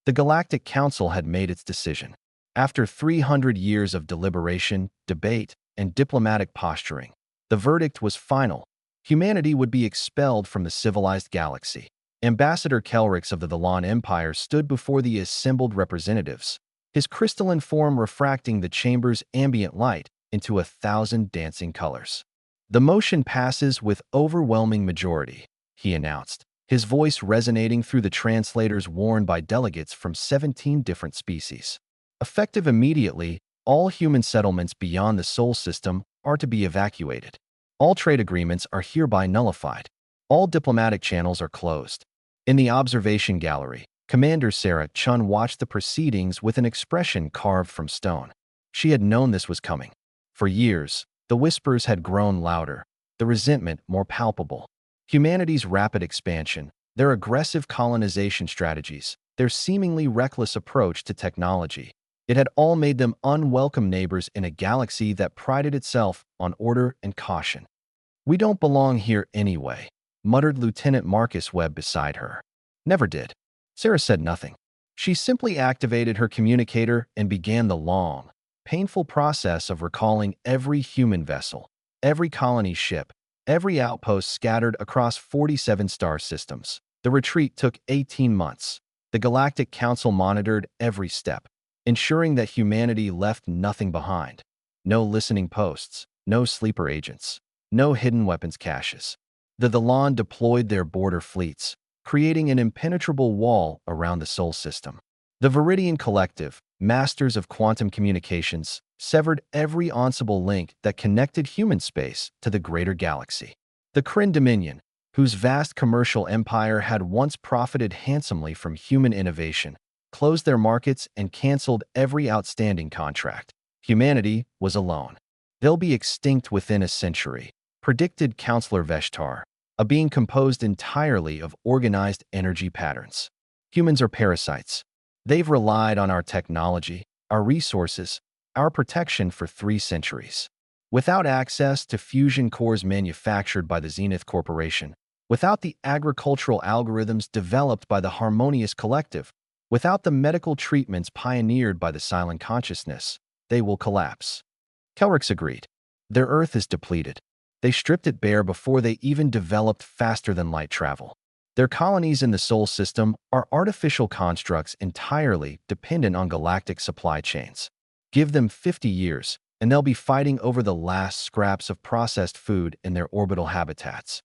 The Galactic Council had made its decision. After 300 years of deliberation, debate, and diplomatic posturing, the verdict was final. Humanity would be expelled from the civilized galaxy. Ambassador Kelrix of the Valon Empire stood before the assembled representatives, his crystalline form refracting the chamber's ambient light into 1,000 dancing colors. "The motion passes with overwhelming majority," he announced, his voice resonating through the translators worn by delegates from 17 different species. "Effective immediately, all human settlements beyond the Sol system are to be evacuated. All trade agreements are hereby nullified. All diplomatic channels are closed." In the observation gallery, Commander Sarah Chun watched the proceedings with an expression carved from stone. She had known this was coming. For years, the whispers had grown louder, the resentment more palpable. Humanity's rapid expansion, their aggressive colonization strategies, their seemingly reckless approach to technology, it had all made them unwelcome neighbors in a galaxy that prided itself on order and caution. "We don't belong here anyway," muttered Lieutenant Marcus Webb beside her. "Never did." Sarah said nothing. She simply activated her communicator and began the long, painful process of recalling every human vessel, every colony ship, every outpost scattered across 47 star systems. The retreat took 18 months. The Galactic Council monitored every step, ensuring that humanity left nothing behind. No listening posts, no sleeper agents, no hidden weapons caches. The Valon deployed their border fleets, creating an impenetrable wall around the Sol system. The Viridian Collective, masters of quantum communications, severed every onceable link that connected human space to the greater galaxy. The Kryn Dominion, whose vast commercial empire had once profited handsomely from human innovation, closed their markets and canceled every outstanding contract. Humanity was alone. "They'll be extinct within a century," predicted Counselor Veshtar, a being composed entirely of organized energy patterns. "Humans are parasites. They've relied on our technology, our resources, our protection for 3 centuries. Without access to fusion cores manufactured by the Zenith Corporation, without the agricultural algorithms developed by the Harmonious Collective, without the medical treatments pioneered by the Silent Consciousness, they will collapse." Kelrix agreed. "Their Earth is depleted. They stripped it bare before they even developed faster-than-light travel. Their colonies in the Sol system are artificial constructs entirely dependent on galactic supply chains. Give them 50 years, and they'll be fighting over the last scraps of processed food in their orbital habitats."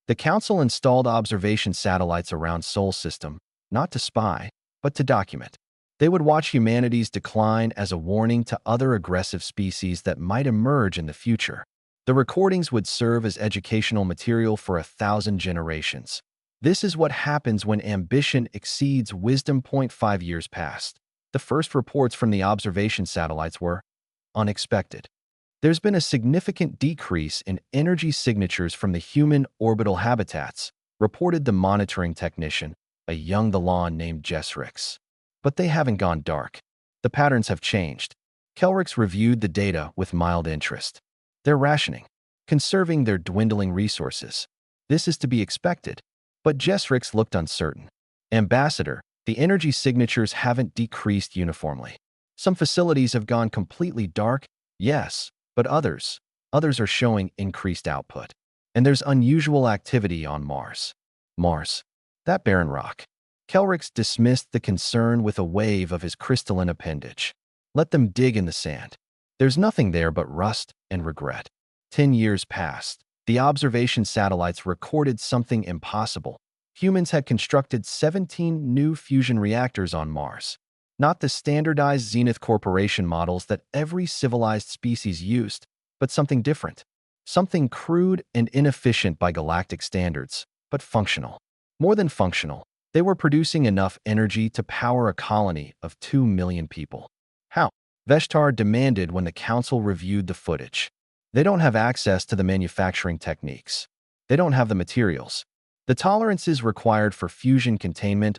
The Council installed observation satellites around Sol system, not to spy, but to document. They would watch humanity's decline as a warning to other aggressive species that might emerge in the future. The recordings would serve as educational material for 1,000 generations. This is what happens when ambition exceeds wisdom. 5 years passed. The first reports from the observation satellites were unexpected. "There's been a significant decrease in energy signatures from the human orbital habitats," reported the monitoring technician, a young Valon named Jesrix. "But they haven't gone dark. The patterns have changed." Kelrix reviewed the data with mild interest. "They're rationing, conserving their dwindling resources. This is to be expected." But Jesrix looked uncertain. "Ambassador, the energy signatures haven't decreased uniformly. Some facilities have gone completely dark, yes, but others are showing increased output. And there's unusual activity on Mars." "Mars? That barren rock." Kelrix dismissed the concern with a wave of his crystalline appendage. "Let them dig in the sand. There's nothing there but rust and regret." 10 years passed. The observation satellites recorded something impossible. Humans had constructed 17 new fusion reactors on Mars. Not the standardized Zenith Corporation models that every civilized species used, but something different. Something crude and inefficient by galactic standards, but functional. More than functional, they were producing enough energy to power a colony of 2 million people. "How?" Veshtar demanded when the Council reviewed the footage. "They don't have access to the manufacturing techniques. They don't have the materials. The tolerances required for fusion containment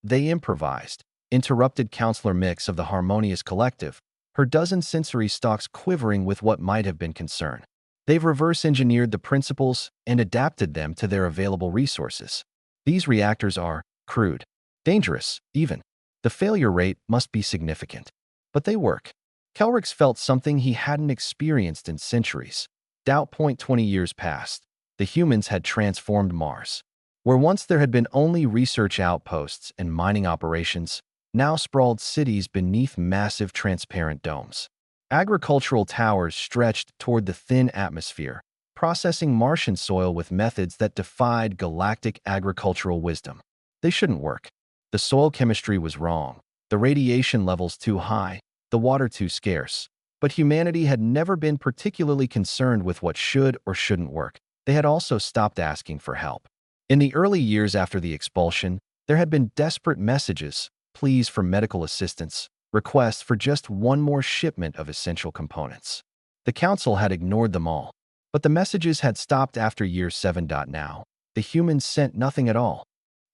they improvised," interrupted Counselor Mix of the Harmonious Collective, her dozen sensory stalks quivering with what might have been concern. "They've reverse-engineered the principles and adapted them to their available resources. These reactors are crude, dangerous, even." The failure rate must be significant. But they work. Kelrix felt something he hadn't experienced in centuries. Doubt point 20 years passed. The humans had transformed Mars. Where once there had been only research outposts and mining operations, now sprawled cities beneath massive transparent domes. Agricultural towers stretched toward the thin atmosphere, processing Martian soil with methods that defied galactic agricultural wisdom. They shouldn't work. The soil chemistry was wrong, the radiation levels too high, the water too scarce. But humanity had never been particularly concerned with what should or shouldn't work. They had also stopped asking for help. In the early years after the expulsion, there had been desperate messages, pleas for medical assistance, requests for just one more shipment of essential components. The Council had ignored them all. But the messages had stopped after year 7. Now, the humans sent nothing at all.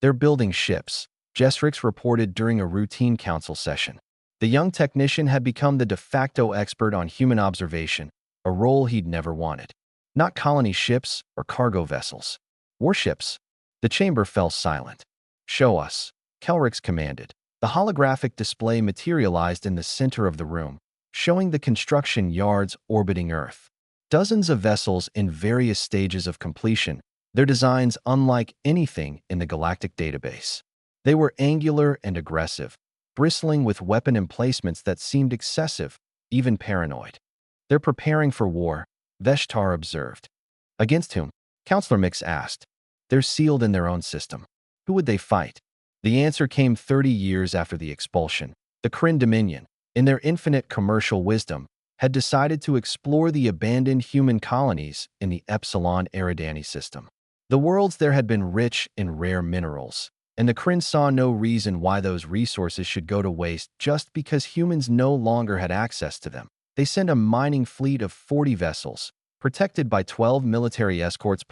They're building ships, Jesrix reported during a routine council session. The young technician had become the de facto expert on human observation, a role he'd never wanted. Not colony ships or cargo vessels. Warships. The chamber fell silent. Show us, Kelrix commanded. The holographic display materialized in the center of the room, showing the construction yards orbiting Earth. Dozens of vessels in various stages of completion, their designs unlike anything in the galactic database. They were angular and aggressive, bristling with weapon emplacements that seemed excessive, even paranoid. They're preparing for war, Veshtar observed. Against whom? Counselor Mix asked. They're sealed in their own system. Who would they fight? The answer came 30 years after the expulsion. The Kryn Dominion, in their infinite commercial wisdom, had decided to explore the abandoned human colonies in the Epsilon Eridani system. The worlds there had been rich in rare minerals, and the Kryn saw no reason why those resources should go to waste just because humans no longer had access to them. They sent a mining fleet of 40 vessels, protected by 12 military escorts.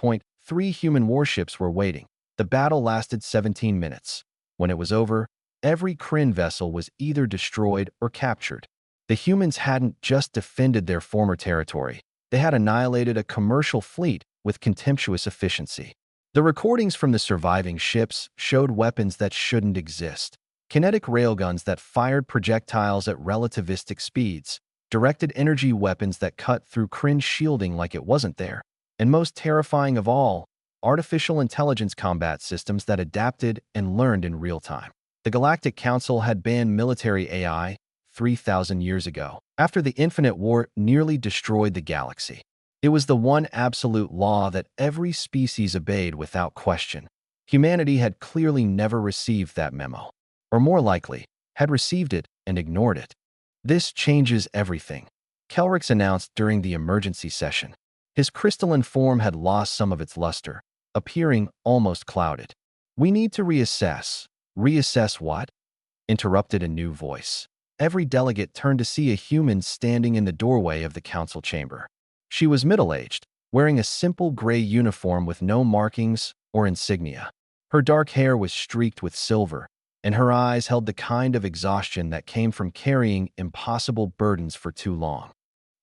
3 human warships were waiting. The battle lasted 17 minutes. When it was over, every Kryn vessel was either destroyed or captured. The humans hadn't just defended their former territory. They had annihilated a commercial fleet with contemptuous efficiency. The recordings from the surviving ships showed weapons that shouldn't exist. Kinetic railguns that fired projectiles at relativistic speeds, directed energy weapons that cut through Kryn shielding like it wasn't there, and most terrifying of all, artificial intelligence combat systems that adapted and learned in real time. The Galactic Council had banned military AI 3,000 years ago, after the Infinite War nearly destroyed the galaxy. It was the one absolute law that every species obeyed without question. Humanity had clearly never received that memo. Or more likely, had received it and ignored it. This changes everything, Kelrix announced during the emergency session. His crystalline form had lost some of its luster, appearing almost clouded. We need to reassess. Reassess what? Interrupted a new voice. Every delegate turned to see a human standing in the doorway of the council chamber. She was middle-aged, wearing a simple gray uniform with no markings or insignia. Her dark hair was streaked with silver, and her eyes held the kind of exhaustion that came from carrying impossible burdens for too long.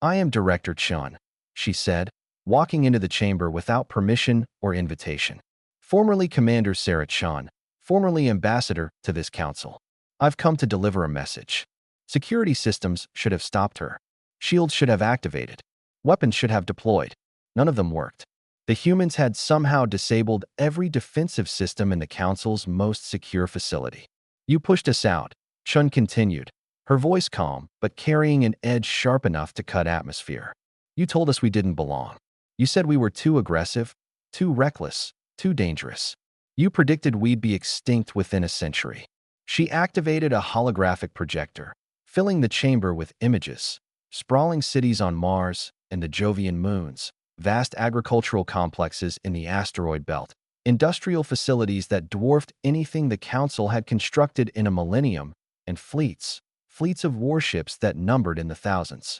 I am Director Chun, she said, walking into the chamber without permission or invitation. Formerly Commander Sarah Chun, formerly ambassador to this council. I've come to deliver a message. Security systems should have stopped her. Shields should have activated. Weapons should have deployed. None of them worked. The humans had somehow disabled every defensive system in the Council's most secure facility. You pushed us out, Chun continued, her voice calm but carrying an edge sharp enough to cut atmosphere. You told us we didn't belong. You said we were too aggressive, too reckless, too dangerous. You predicted we'd be extinct within a century. She activated a holographic projector, filling the chamber with images, sprawling cities on Mars and the Jovian moons, vast agricultural complexes in the asteroid belt, industrial facilities that dwarfed anything the Council had constructed in a millennium, and fleets of warships that numbered in the thousands.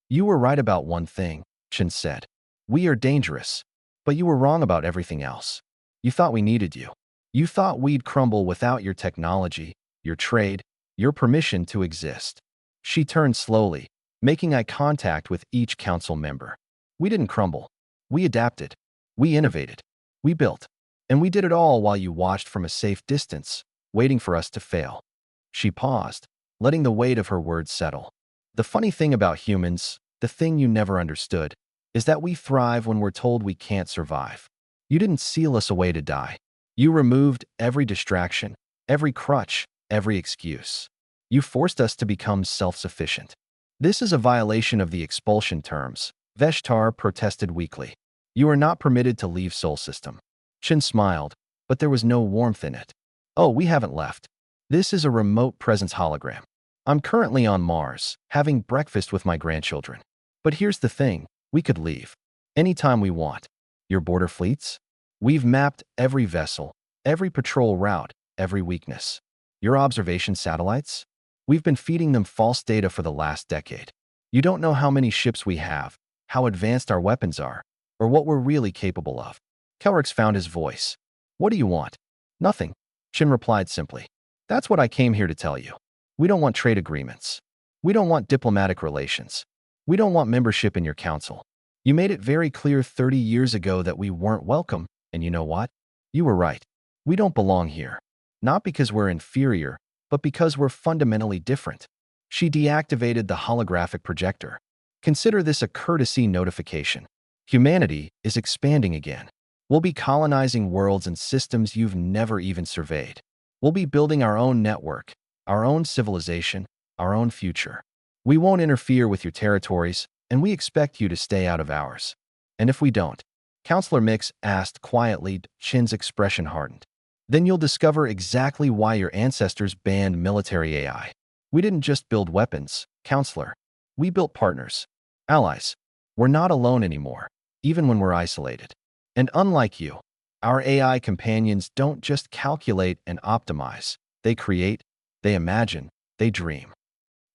You were right about one thing, Chen said. We are dangerous, but you were wrong about everything else. You thought we needed you. You thought we'd crumble without your technology, your trade, your permission to exist. She turned slowly, making eye contact with each council member. We didn't crumble. We adapted. We innovated. We built. And we did it all while you watched from a safe distance, waiting for us to fail. She paused, letting the weight of her words settle. The funny thing about humans, the thing you never understood, is that we thrive when we're told we can't survive. You didn't seal us away to die. You removed every distraction, every crutch, every excuse. You forced us to become self-sufficient. This is a violation of the expulsion terms, Veshtar protested weakly. You are not permitted to leave Sol System. Chin smiled, but there was no warmth in it. Oh, we haven't left. This is a remote presence hologram. I'm currently on Mars, having breakfast with my grandchildren. But here's the thing, we could leave. Anytime we want. Your border fleets? We've mapped every vessel, every patrol route, every weakness. Your observation satellites? We've been feeding them false data for the last decade. You don't know how many ships we have, how advanced our weapons are, or what we're really capable of. Kelrix found his voice. What do you want? Nothing. Chin replied simply. That's what I came here to tell you. We don't want trade agreements. We don't want diplomatic relations. We don't want membership in your council. You made it very clear 30 years ago that we weren't welcome, and you know what? You were right. We don't belong here. Not because we're inferior, but because we're fundamentally different. She deactivated the holographic projector. Consider this a courtesy notification. Humanity is expanding again. We'll be colonizing worlds and systems you've never even surveyed. We'll be building our own network, our own civilization, our own future. We won't interfere with your territories, and we expect you to stay out of ours. And if we don't, Counselor Mix asked quietly. Chin's expression hardened. Then you'll discover exactly why your ancestors banned military AI. We didn't just build weapons, Counselor. We built partners, allies. We're not alone anymore, even when we're isolated. And unlike you, our AI companions don't just calculate and optimize. They create, they imagine, they dream.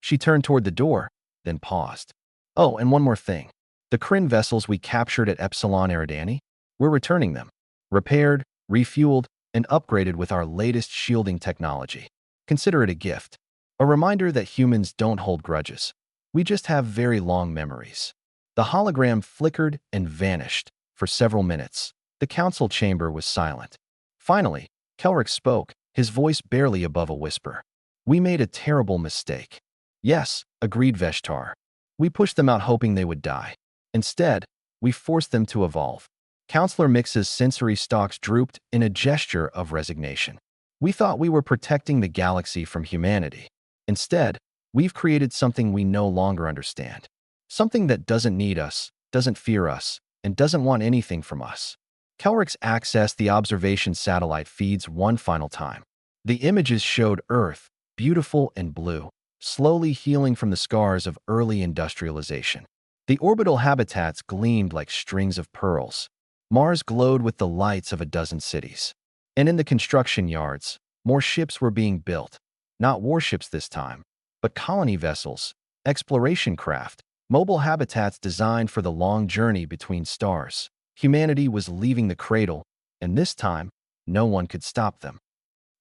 She turned toward the door, then paused. Oh, and one more thing. The Kryn vessels we captured at Epsilon Eridani, we're returning them. Repaired, refueled, and upgraded with our latest shielding technology. Consider it a gift. A reminder that humans don't hold grudges. We just have very long memories. The hologram flickered and vanished. For several minutes, the council chamber was silent. Finally, Kelrick spoke, his voice barely above a whisper. We made a terrible mistake. Yes, agreed Veshtar. We pushed them out hoping they would die. Instead, we forced them to evolve. Counselor Mix's sensory stalks drooped in a gesture of resignation. We thought we were protecting the galaxy from humanity. Instead, we've created something we no longer understand. Something that doesn't need us, doesn't fear us, and doesn't want anything from us. Kelrick's accessed the observation satellite feeds one final time. The images showed Earth, beautiful and blue, slowly healing from the scars of early industrialization. The orbital habitats gleamed like strings of pearls. Mars glowed with the lights of a dozen cities. And in the construction yards, more ships were being built. Not warships this time, but colony vessels, exploration craft, mobile habitats designed for the long journey between stars. Humanity was leaving the cradle, and this time, no one could stop them.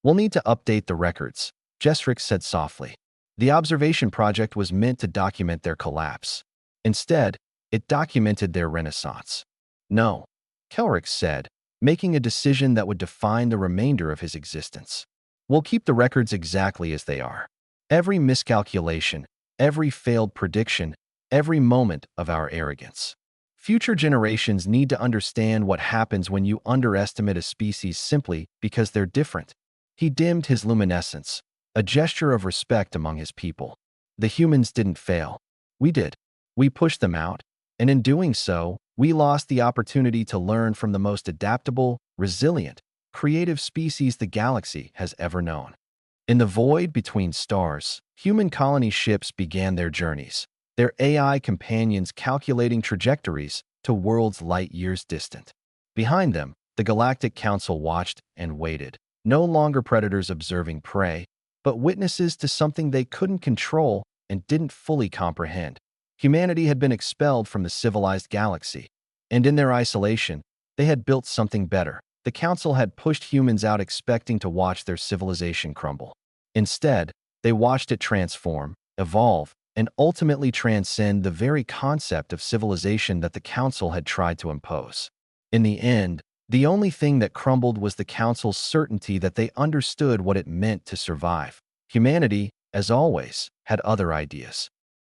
We'll need to update the records, Jesrick said softly. The observation project was meant to document their collapse. Instead, it documented their renaissance. No, Kelrick said, making a decision that would define the remainder of his existence. We'll keep the records exactly as they are. Every miscalculation, every failed prediction, every moment of our arrogance. Future generations need to understand what happens when you underestimate a species simply because they're different. He dimmed his luminescence, a gesture of respect among his people. The humans didn't fail. We did. We pushed them out, and in doing so, we lost the opportunity to learn from the most adaptable, resilient, creative species the galaxy has ever known. In the void between stars, human colony ships began their journeys, their AI companions calculating trajectories to worlds light years distant. Behind them, the Galactic Council watched and waited, no longer predators observing prey, but witnesses to something they couldn't control and didn't fully comprehend. Humanity had been expelled from the civilized galaxy, and in their isolation, they had built something better. The Council had pushed humans out expecting to watch their civilization crumble. Instead, they watched it transform, evolve, and ultimately transcend the very concept of civilization that the Council had tried to impose. In the end, the only thing that crumbled was the Council's certainty that they understood what it meant to survive. Humanity, as always, had other ideas.